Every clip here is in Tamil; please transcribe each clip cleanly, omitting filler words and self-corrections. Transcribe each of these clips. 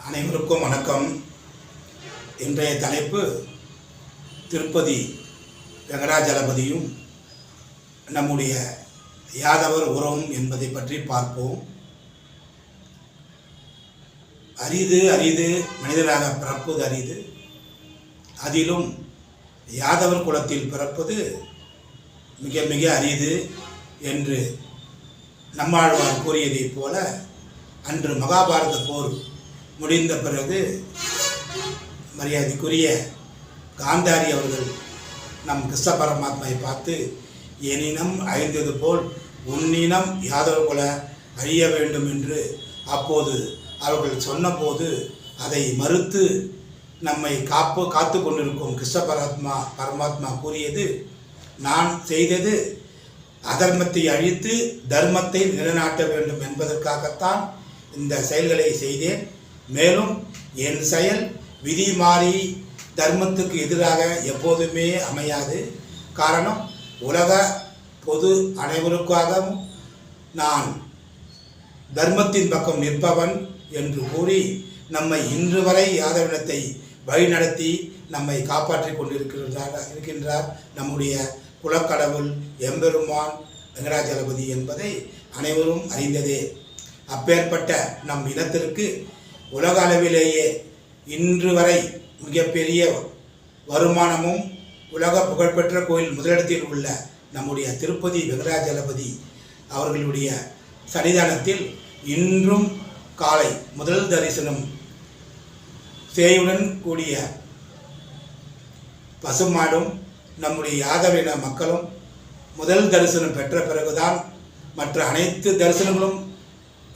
அனைவருக்கும் வணக்கம். இன்றைய தலைப்பு திருப்பதி வெங்கடாஜலபதியும் நம்முடைய யாதவர் உறவும் என்பதை பற்றி பார்ப்போம். அரிது மனிதனாக பிறப்பது அரிது, அதிலும் யாதவர் குலத்தில் பிறப்பது மிக மிக அரிது என்று நம்மாழ்வார் கூறியதைப் போல, அன்று மகாபாரத போர் முடிந்த பிறகு மரியாதைக்குரிய காந்தாரி அவர்கள் நம் கிருஷ்ண பரமாத்மாவை பார்த்து, எனினம் அழிந்தது போல் உன்னினம் யாதவர் குல அழிய வேண்டும் என்று அப்போது அவர்கள் சொன்னபோது அதை மறுத்து நம்மை காத்து கொண்டிருக்கும் கிருஷ்ண பரமாத்மா கூறியது, நான் செய்தது அதர்மத்தை அழித்து தர்மத்தை நிலைநாட்ட வேண்டும் என்பதற்காகத்தான் இந்த செயல்களை செய்தேன். மேலும் என் செயல் விதி மாறி தர்மத்துக்கு எதிராக எப்போதுமே அமையாது. காரணம், உலக பொது அனைவருக்காகவும் நான் தர்மத்தின் பக்கம் நிற்பவன் என்று கூறி நம்மை இன்று வரை யாதவனத்தை வழிநடத்தி நம்மை காப்பாற்றி கொண்டிருக்கின்றார் நம்முடைய குலக்கடவுள் எம்பெருமான் வெங்கடாஜலபதி என்பதை அனைவரும் அறிந்ததே. அப்பேற்பட்ட நம் இனத்திற்கு உலக அளவிலேயே இன்று வரை மிகப்பெரிய வருமானமும் உலக புகழ்பெற்ற கோயில் முதலிடத்தில் உள்ள நம்முடைய திருப்பதி வெங்கடாஜலபதி அவர்களுடைய சன்னிதானத்தில் இன்றும் காலை முதல் தரிசனம் சேயுடன் கூடிய பசுமாடும் நம்முடைய யாதவின மக்களும் முதல் தரிசனம் பெற்ற பிறகுதான் மற்ற அனைத்து தரிசனங்களும்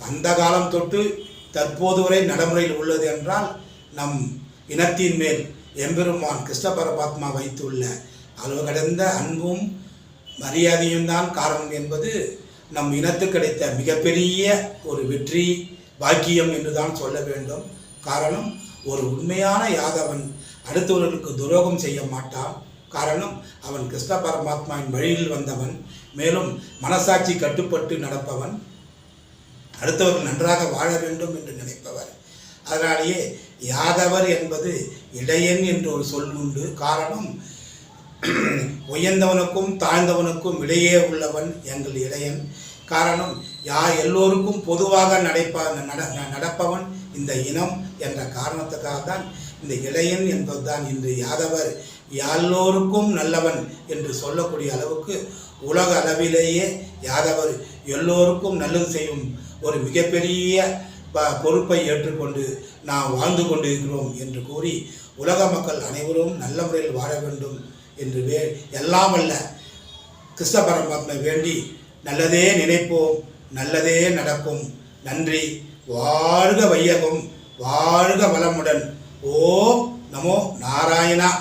அந்த காலம் தொட்டு தற்போது வரை நடைமுறையில் உள்ளது என்றால், நம் இனத்தின் மேல் எம்பெருமான் கிருஷ்ண பரமாத்மா வைத்துள்ள அளவு கடந்த அன்பும் மரியாதையும் தான் காரணம் என்பது நம் இனத்துக்கு கிடைத்த மிகப்பெரிய ஒரு வெற்றி பாக்கியம் என்று தான் சொல்ல வேண்டும். காரணம், ஒரு உண்மையான யாதவன் அடுத்தவர்களுக்கு துரோகம் செய்ய மாட்டான். காரணம், அவன் கிருஷ்ண பரமாத்மாவின் வழியில் வந்தவன், மேலும் மனசாட்சி கட்டுப்பட்டு நடப்பவன், அடுத்தவர்கள் நன்றாக வாழ வேண்டும் என்று நினைப்பவர். அதனாலேயே யாதவர் என்பது இடையன் என்று ஒரு சொல் உண்டு. காரணம், உயர்ந்தவனுக்கும் தாழ்ந்தவனுக்கும் இடையே உள்ளவன் எங்கள் இடையன். காரணம், எல்லோருக்கும் பொதுவாக நடப்பவன் இந்த இனம் என்ற காரணத்துக்காக தான் இந்த இடையன் என்பதுதான் இன்று யாதவர் எல்லோருக்கும் நல்லவன் என்று சொல்லக்கூடிய அளவுக்கு உலக அளவிலேயே யாதவர் எல்லோருக்கும் நல்லது செய்யும் ஒரு மிகப்பெரிய பொறுப்பை ஏற்றுக்கொண்டு நாம் வாழ்ந்து கொண்டிருக்கிறோம் என்று கூறி, உலக மக்கள் அனைவரும் நல்ல முறையில் வாழ வேண்டும் என்று எல்லாம் அல்ல கிருஷ்ண பரமாத்மா வேண்டி நல்லதே நினைப்போம், நல்லதே நடக்கும். நன்றி. வாழ்க வையகம், வாழ்க வளமுடன். ஓம் நமோ நாராயணா.